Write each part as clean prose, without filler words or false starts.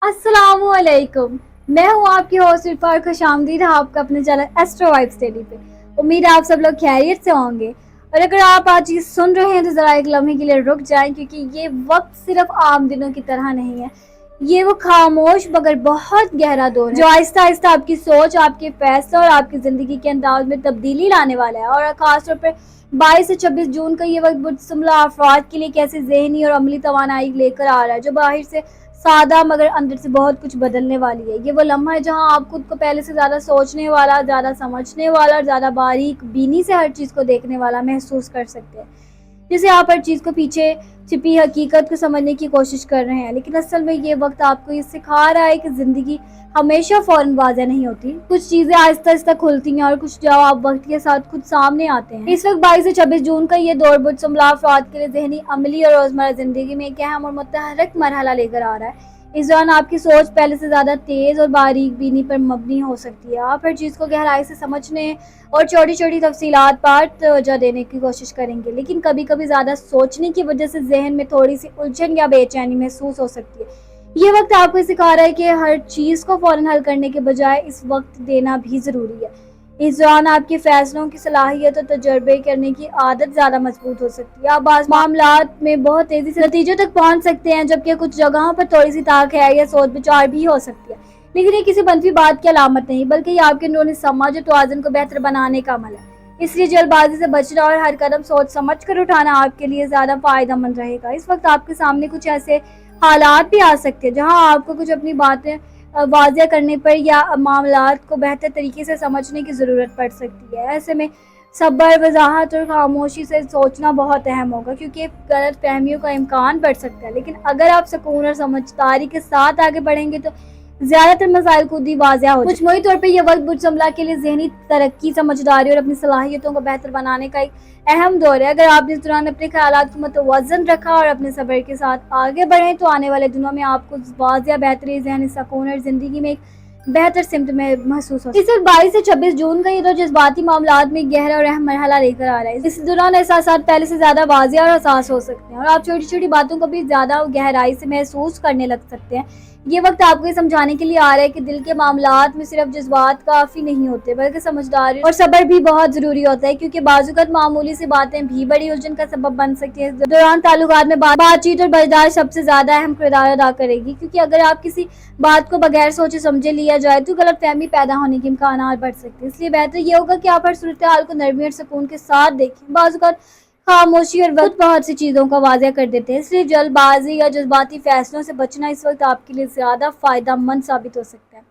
अस्सलाम वालेकुम। मैं हूँ आपकी होस्ट इरफान, खुश आमदीद आपका अपने चैनल एस्ट्रो वाइब स्टडी पे। उम्मीद है आप सब लोग खैरियत से होंगे। और अगर आप आज ये सुन रहे हैं तो ज़रा एक लम्हे के लिए रुक जाएं, क्योंकि ये वक्त सिर्फ आम दिनों की तरह नहीं है। ये वो खामोश मगर बहुत गहरा दौर है जो आहिस्ता आहिस्ता आपकी सोच, आपके फैसले और आपकी ज़िंदगी के अंदाज में तब्दीली लाने वाला है। और खासतौर पर 22 से 26 जून का ये वक्त मुस्तमला अफराद के लिए कैसे ज़हनी और अमली तवानाई लेकर आ रहा है, जो बाहर से सादा मगर अंदर से बहुत कुछ बदलने वाली है। ये वो लम्हा है जहां आप खुद को पहले से ज़्यादा सोचने वाला, ज़्यादा समझने वाला और ज़्यादा बारीक बीनी से हर चीज़ को देखने वाला महसूस कर सकते हैं। जैसे आप हर चीज़ को पीछे छिपी हकीकत को समझने की कोशिश कर रहे हैं, लेकिन असल में ये वक्त आपको ये सिखा रहा है कि ज़िंदगी हमेशा फौरन वाज़ेह नहीं होती। कुछ चीज़ें आहिस्ता आहिस्ता खुलती हैं और कुछ जवाब वक्त के साथ खुद सामने आते हैं। इस वक्त 22 से 26 जून का ये दौर मुस्तमला अफराद के लिए ज़हनी, अमली और रोज़मर्रा ज़िंदगी में एक अहम और मुतहर्रिक मरहला लेकर आ रहा है। इस दौरान आपकी सोच पहले से ज़्यादा तेज़ और बारीक बीनी पर मबनी हो सकती है। आप हर चीज़ को गहराई से समझने और छोटी छोटी तफसीलात पर तवज्जो देने की कोशिश करेंगे, लेकिन कभी कभी ज़्यादा सोचने की वजह से जहन में थोड़ी सी उलझन या बेचैनी महसूस हो सकती है। ये वक्त आपको सिखा रहा है कि हर चीज़ को फ़ौरन हल करने के बजाय इस वक्त देना भी ज़रूरी है। इस दौरान आपके फैसलों की सलाहियत और तजर्बे करने की आदत ज़्यादा मजबूत हो सकती है। आप बाज़ मामलात में बहुत तेज़ी से नतीजों तक पहुंच सकते हैं, जबकि कुछ जगहों पर थोड़ी सी ताक है या सोच विचार भी हो सकती है। लेकिन ये किसी मनफी बात की अलामत नहीं, बल्कि ये आपके अंदरूनी समझ और तवाज़ुन को बेहतर बनाने का अमल है। इसलिए जल्दबाजी से बचना और हर कदम सोच समझ कर उठाना आपके लिए ज़्यादा फ़ायदेमंद रहेगा। इस वक्त आपके सामने कुछ ऐसे हालात भी आ सकते हैं जहाँ आपको कुछ अपनी बातें वाज़ेह करने पर या मामलात को बेहतर तरीके से समझने की ज़रूरत पड़ सकती है। ऐसे में सब्र, वज़ाहत और खामोशी से सोचना बहुत अहम होगा, क्योंकि गलत फहमियों का इम्कान बढ़ सकता है। लेकिन अगर आप सुकून और समझदारी के साथ आगे बढ़ेंगे तो ज़्यादातर मसाइल खुद ही वाज़ेह हो जाएंगे। मजमूई तौर पर यह वक्त मुस्तमला के लिए ज़हनी तरक्की, समझदारी और अपनी सलाहियतों को बेहतर बनाने का एक अहम दौर है। अगर आपने इस दौरान अपने ख़यालात को मुतवज़्ज़न रखा और अपने सब्र के साथ आगे बढ़ें तो आने वाले दिनों में आपको वाज़ेह, बेहतरीन ज़हनी सुकून और ज़िंदगी में एक बेहतर सिमत में महसूस हो। इस वक्त 22 से 26 जून का ये दौर जज्बाती मामलात में गहरा और अहम मरहला लेकर आ रहा है। इस दौरान एहसासात पहले से ज़्यादा वाज़ेह और हसास हो सकते हैं और आप छोटी छोटी बातों को भी ज़्यादा गहराई से महसूस करने लग सकते हैं। ये वक्त आपको ये समझाने के लिए आ रहा है कि दिल के मामलात में सिर्फ जज्बात काफ़ी नहीं होते, बल्कि समझदारी और सब्र भी बहुत ज़रूरी होता है, क्योंकि बाज़ुकत मामूली सी बातें भी बड़ी उलझन का सबब बन सकती है। दौरान ताल्लुकात में बातचीत और बर्दाश्त सबसे ज़्यादा अहम किरदार अदा करेगी, क्योंकि अगर आप किसी बात को बगैर सोचे समझे लिया जाए तो गलत फहमी पैदा होने के इम्कान बढ़ सकते हैं। इसलिए बेहतर ये होगा कि आप हर सूरत हाल को नरमी और सुकून के साथ देखें। बाज़ुकत खामोशी और वक्त बहुत सी चीज़ों का वाज़ेह कर देते हैं, इसलिए जल्दबाजी या जज्बाती फैसलों से बचना इस वक्त आपके लिए ज़्यादा फ़ायदेमंद साबित हो सकता है।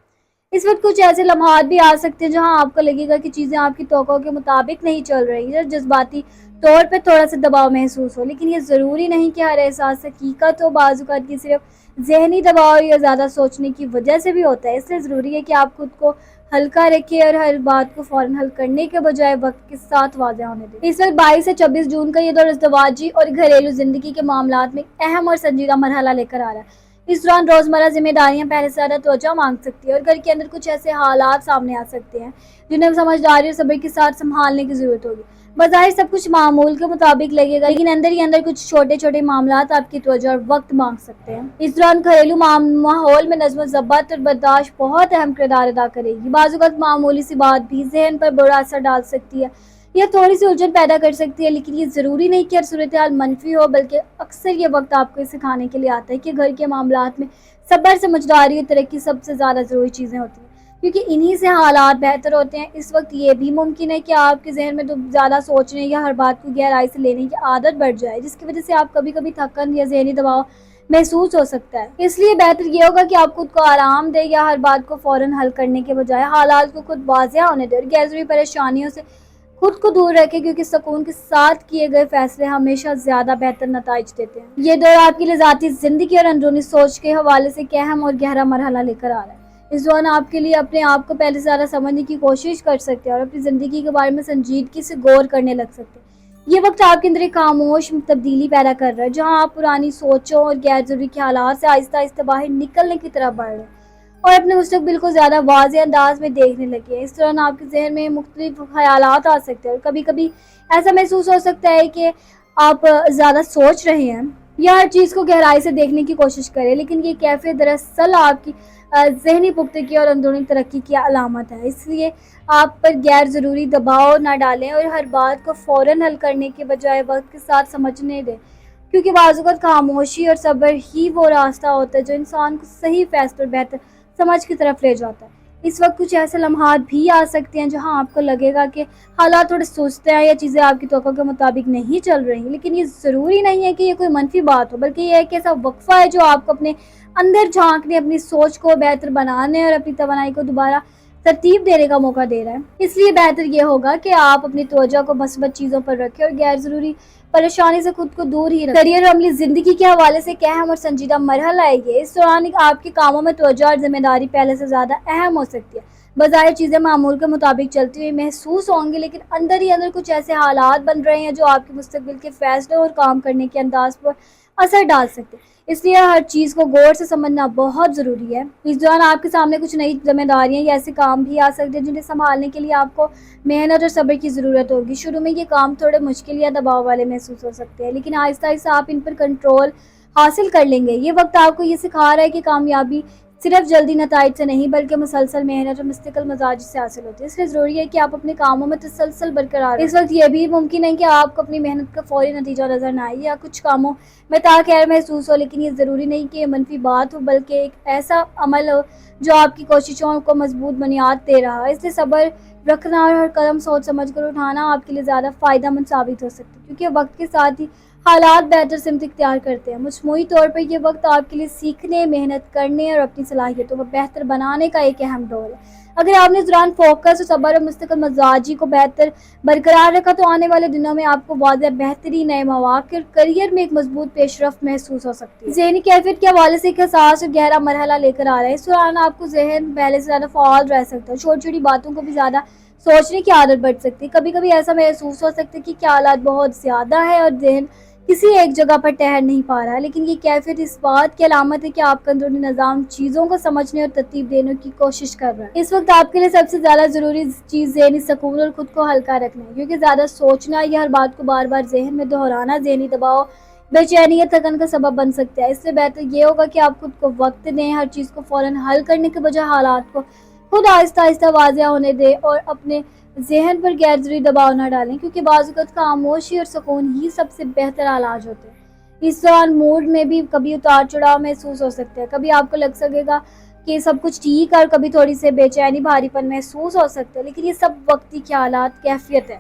इस वक्त कुछ ऐसे लम्हात भी आ सकते हैं जहां आपको लगेगा कि चीज़ें आपकी तवक्को के मुताबिक नहीं चल रही है, जज्बाती तौर पर थोड़ा सा दबाव महसूस हो, लेकिन ये ज़रूरी नहीं कि हर एहसास हकीकत हो। बाज़ुकात की सिर्फ ज़हनी दबाव या ज़्यादा सोचने की वजह से भी होता है। इसलिए ज़रूरी है कि आप खुद को हल्का रखें और हर बात को फ़ौरन हल करने के बजाय वक्त के साथ वाज़ेह होने दें। इस वक्त 22 से 26 जून का ये दौर इज़्दिवाजी और घरेलू ज़िंदगी के मामलात में अहम और संजीदा मरहला लेकर आ रहा है। इस दौरान रोज़मर्रा जिम्मेदारियां पहले से ज़्यादा तवज्जो मांग सकती है और घर के अंदर कुछ ऐसे हालात सामने आ सकते हैं जिन्हें समझदारी और सब्र के साथ संभालने की ज़रूरत होगी। बज़ाहिर सब कुछ मामूल के मुताबिक लगेगा, लेकिन अंदर ही अंदर कुछ छोटे छोटे मामलात आपकी तवज्जो और वक्त मांग सकते हैं। इस दौरान घरेलू माहौल में नज़्म ज़ब्त और बर्दाश्त बहुत अहम किरदार अदा करेगी। बाज़ वक़्त मामूली सी बात भी ज़हन पर बुरा असर डाल सकती है या थोड़ी सी उलझन पैदा कर सकती है, लेकिन ये ज़रूरी नहीं कि हर सूरत हाल मनफी हो, बल्कि अक्सर ये वक्त आपको ये सिखाने के लिए आता है कि घर के मामलात में सब्र, समझदारी और तरक्की सबसे ज़्यादा ज़रूरी चीज़ें होती हैं, क्योंकि इन्हीं से हालात बेहतर होते हैं। इस वक्त ये भी मुमकिन है कि आपके जहन में तो ज़्यादा सोचने या हर बात को गहराई से लेने की आदत बढ़ जाए, जिसकी वजह से आप कभी कभी थकन या ज़हनी दबाव महसूस हो सकता है। इसलिए बेहतर ये होगा कि आप खुद को आराम दें या हर बात को फ़ौरन हल करने के बजाय हालात को खुद वाज़ेह होने दें और गैर ज़रूरी परेशानियों से खुद को दूर रखें, क्योंकि सुकून के साथ किए गए फैसले हमेशा ज़्यादा बेहतर नताइज देते हैं। ये दौर आपकी लिए ज़ाती ज़िंदगी और अंदरूनी सोच के हवाले से एक अहम और गहरा मरहला लेकर आ रहा है। इस दौरान आपके लिए अपने आप को पहले से ज़्यादा समझने की कोशिश कर सकते हैं और अपनी ज़िंदगी के बारे में संजीदगी से गौर करने लग सकते हैं। ये वक्त आपके अंदर एक खामोश तब्दीली पैदा कर रहा है, जहाँ आप पुरानी सोचों और गैर ज़रूरी ख्यालात से आहिस्ता आहिस्ता बाहर निकलने की तरफ बढ़ रहे हैं और अपने मुस्तकबिल को ज़्यादा वाज़ेह अंदाज में देखने लगे हैं। इस दौरान आपके जहन में मुख्तलिफ ख्यालात आ सकते हैं और कभी कभी ऐसा महसूस हो सकता है कि आप ज़्यादा सोच रहे हैं یہ ہر چیز کو گہرائی سے دیکھنے کی کوشش کرے، لیکن یہ کیفیت دراصل آپ کی ذہنی پختگی اور اندرونی ترقی کی علامت ہے۔ اس لیے آپ پر غیر ضروری دباؤ نہ ڈالیں اور ہر بات کو فوراً حل کرنے کے بجائے وقت کے ساتھ سمجھنے دیں، کیونکہ بعض اوقات خاموشی اور صبر ہی وہ راستہ ہوتا ہے جو انسان کو صحیح فیصلے اور بہتر سمجھ کی طرف لے جاتا ہے۔ اس وقت کچھ ایسے لمحات بھی آ سکتے ہیں جہاں آپ کو لگے گا کہ حالات تھوڑے سست ہیں یا چیزیں آپ کی توقع کے مطابق نہیں چل رہی، لیکن یہ ضروری نہیں ہے کہ یہ کوئی منفی بات ہو، بلکہ یہ ایک ایسا وقفہ ہے جو آپ کو اپنے اندر جھانکنے، اپنی سوچ کو بہتر بنانے اور اپنی توانائی کو دوبارہ ترتیب دینے کا موقع دے رہا ہے۔ اس لیے بہتر یہ ہوگا کہ آپ اپنی توجہ کو مثبت چیزوں پر رکھیں اور غیر ضروری پریشانی سے خود کو دور ہی رکھیں۔ کریئر اور عملی زندگی کے حوالے سے ایک اہم اور سنجیدہ مرحلہ ہے یہ۔ اس دوران آپ کے کاموں میں توجہ اور ذمہ داری پہلے سے زیادہ اہم ہو سکتی ہے۔ بظاہر چیزیں معمول کے مطابق چلتی ہوئی محسوس ہوں گی، لیکن اندر ہی اندر کچھ ایسے حالات بن رہے ہیں جو آپ کے مستقبل کے فیصلوں اور کام کرنے کے انداز پر اثر ڈال سکتے ہیں۔ اس لیے ہر چیز کو غور سے سمجھنا بہت ضروری ہے۔ اس دوران آپ کے سامنے کچھ نئی ذمہ داریاں یا ایسے کام بھی آ سکتے ہیں جنہیں سنبھالنے کے لیے آپ کو محنت اور صبر کی ضرورت ہوگی۔ شروع میں یہ کام تھوڑے مشکل یا دباؤ والے محسوس ہو سکتے ہیں، لیکن آہستہ آہستہ آپ ان پر کنٹرول حاصل کر لیں گے۔ یہ وقت آپ کو یہ سکھا رہا ہے کہ کامیابی صرف جلدی نتائج سے نہیں بلکہ مسلسل محنت اور مستقل مزاج سے حاصل ہوتی ہے۔ اس لیے ضروری ہے کہ آپ اپنے کاموں میں تسلسل برقرار رہیں۔ اس وقت یہ بھی ممکن ہے کہ آپ کو اپنی محنت کا فوری نتیجہ نظر نہ آئے یا کچھ کاموں میں تاخیر محسوس ہو، لیکن یہ ضروری نہیں کہ یہ منفی بات ہو، بلکہ ایک ایسا عمل ہو جو آپ کی کوششوں کو مضبوط بنیاد دے رہا ہے۔ اس لیے صبر رکھنا اور ہر قدم سوچ سمجھ کر اٹھانا آپ کے لیے زیادہ فائدہ مند ثابت ہو سکتا ہے، کیونکہ وقت کے ساتھ ہی حالات بہتر سمت اختیار کرتے ہیں۔ مجموعی طور پر یہ وقت آپ کے لیے سیکھنے، محنت کرنے اور اپنی صلاحیتوں کو بہتر بنانے کا ایک اہم دور ہے۔ اگر آپ نے اس دوران فوکس اور صبر اور مستقل مزاجی کو بہتر برقرار رکھا تو آنے والے دنوں میں آپ کو واضح بہتری، نئے مواقع اور کریئر میں ایک مضبوط پیش رفت محسوس ہو سکتی ہے۔ ذہنی کیفیت کے حوالے سے ایک حساس اور گہرا مرحلہ لے کر آ رہا ہے۔ اس دوران آپ کو ذہن پہلے سے زیادہ فعال رہ سکتا ہے، چھوٹی چھوٹی باتوں کو بھی زیادہ سوچنے کی عادت بڑھ سکتی ہے۔ کبھی کبھی ایسا محسوس ہو سکتا ہے کہ خیالات بہت زیادہ ہے اور ذہن کسی ایک جگہ پر ٹھہر نہیں پا رہا ہے، لیکن یہ کیفیت اس بات کی علامت ہے کہ آپ کا اندرونی نظام چیزوں کو سمجھنے اور ترتیب دینے کی کوشش کر رہا ہے۔ اس وقت آپ کے لیے سب سے زیادہ ضروری چیز ذہنی سکون اور خود کو ہلکا رکھنا ہے، کیونکہ زیادہ سوچنا یا ہر بات کو بار بار ذہن میں دہرانا ذہنی دباؤ، بے چینی یا تھکن کا سبب بن سکتا ہے۔ اس سے بہتر یہ ہوگا کہ آپ خود کو وقت دیں، ہر چیز کو فوراً حل کرنے کے بجائے حالات کو خود آہستہ آہستہ واضح ہونے دیں اور اپنے ذہن پر غیر ضروری دباؤ نہ ڈالیں، کیونکہ بعض اوقات خاموشی اور سکون ہی سب سے بہتر علاج ہوتے ہیں۔ اس دوران موڈ میں بھی کبھی اتار چڑھاؤ محسوس ہو سکتے ہیں، کبھی آپ کو لگ سکے گا کہ سب کچھ ٹھیک ہے اور کبھی تھوڑی سے بے چینی، بھاری پن محسوس ہو سکتا ہے، لیکن یہ سب وقتی خیالات، کیفیت ہے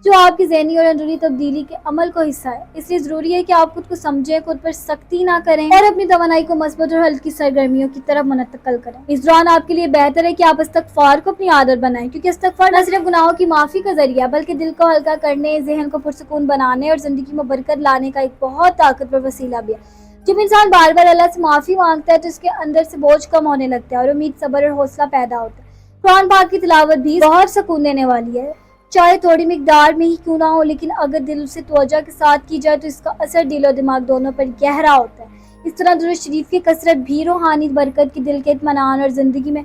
جو آپ کی ذہنی اور اندرونی تبدیلی کے عمل کو حصہ ہے۔ اس لیے ضروری ہے کہ آپ خود کو سمجھیں، خود پر سختی نہ کریں اور اپنی توانائی کو مثبت اور ہلکی سرگرمیوں کی طرف منتقل کریں۔ اس دوران آپ کے لیے بہتر ہے کہ آپ استغفار کو اپنی عادت بنائیں، کیونکہ استغفار نہ صرف گناہوں کی معافی کا ذریعہ ہے بلکہ دل کو ہلکا کرنے، ذہن کو پرسکون بنانے اور زندگی میں برکت لانے کا ایک بہت طاقتور وسیلہ بھی ہے۔ جب انسان بار بار اللہ سے معافی مانگتا ہے تو اس کے اندر سے بوجھ کم ہونے لگتا ہے اور امید، صبر اور حوصلہ پیدا ہوتا ہے۔ قرآن پاک کی تلاوت بھی بہت سکون دینے والی ہے، چاہے تھوڑی مقدار میں ہی کیوں نہ ہو، لیکن اگر دل سے توجہ کے ساتھ کی جائے تو اس کا اثر دل و دماغ دونوں پر گہرا ہوتا ہے۔ اس طرح درود شریف کی کثرت بھی روحانی برکت کی، دل کے اطمینان اور زندگی میں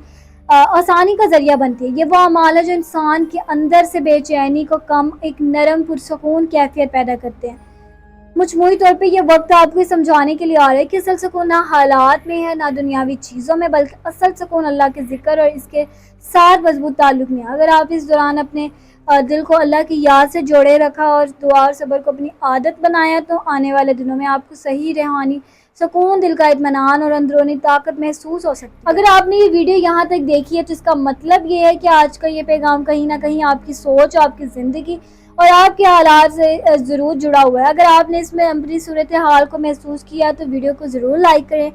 آسانی کا ذریعہ بنتی ہے۔ یہ وہ اعمال ہے جو انسان کے اندر سے بے چینی کو کم، ایک نرم پرسکون کیفیت پیدا کرتے ہیں۔ مجموعی طور پہ یہ وقت آپ کو سمجھانے کے لیے آ رہا ہے کہ اصل سکون نہ حالات میں ہے، نہ دنیاوی چیزوں میں، بلکہ اصل سکون اللہ کے ذکر اور اس کے ساتھ مضبوط تعلق میں ہے۔ اگر آپ اس دوران اپنے دل کو اللہ کی یاد سے جوڑے رکھا اور دعا اور صبر کو اپنی عادت بنایا تو آنے والے دنوں میں آپ کو صحیح روحانی سکون، دل کا اطمینان اور اندرونی طاقت محسوس ہو سکتی ہے۔ اگر آپ نے یہ ویڈیو یہاں تک دیکھی ہے تو اس کا مطلب یہ ہے کہ آج کا یہ پیغام کہیں نہ کہیں آپ کی سوچ، آپ کی زندگی اور آپ کے حالات سے ضرور جڑا ہوا ہے۔ اگر آپ نے اس میں اپنی صورتحال کو محسوس کیا تو ویڈیو کو ضرور لائک کریں،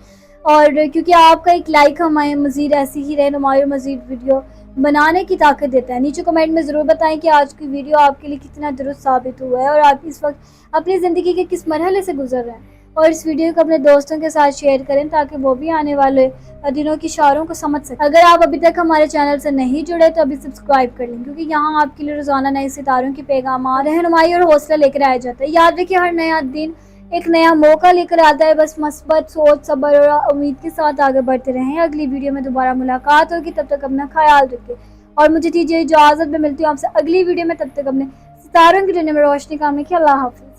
اور کیونکہ آپ کا ایک لائک ہمیں مزید ایسی ہی رہنمائی اور مزید ویڈیو بنانے کی طاقت دیتا ہے۔ نیچے کمنٹ میں ضرور بتائیں کہ آج کی ویڈیو آپ کے لیے کتنا درست ثابت ہوا ہے اور آپ اس وقت اپنی زندگی کے کس مرحلے سے گزر رہے ہیں، اور اس ویڈیو کو اپنے دوستوں کے ساتھ شیئر کریں تاکہ وہ بھی آنے والے دنوں کی اشاروں کو سمجھ سکیں۔ اگر آپ ابھی تک ہمارے چینل سے نہیں جڑے تو ابھی سبسکرائب کر لیں، کیونکہ یہاں آپ کے لیے روزانہ نئے ستاروں کے پیغامات، رہنمائی اور حوصلہ لے کر آیا جاتا ہے۔ یاد رکھیے، ہر نیا دن ایک نیا موقع لے کر آتا ہے، بس مثبت سوچ، صبر اور امید کے ساتھ آگے بڑھتے رہیں۔ اگلی ویڈیو میں دوبارہ ملاقات ہوگی، تب تک اپنا خیال رکھیں اور مجھے دیجیے اجازت، میں ملتی ہوں آپ سے اگلی ویڈیو میں۔ تب تک اپنے ستاروں کی دنیا میں روشنی کام رکھیے۔ اللہ حافظ۔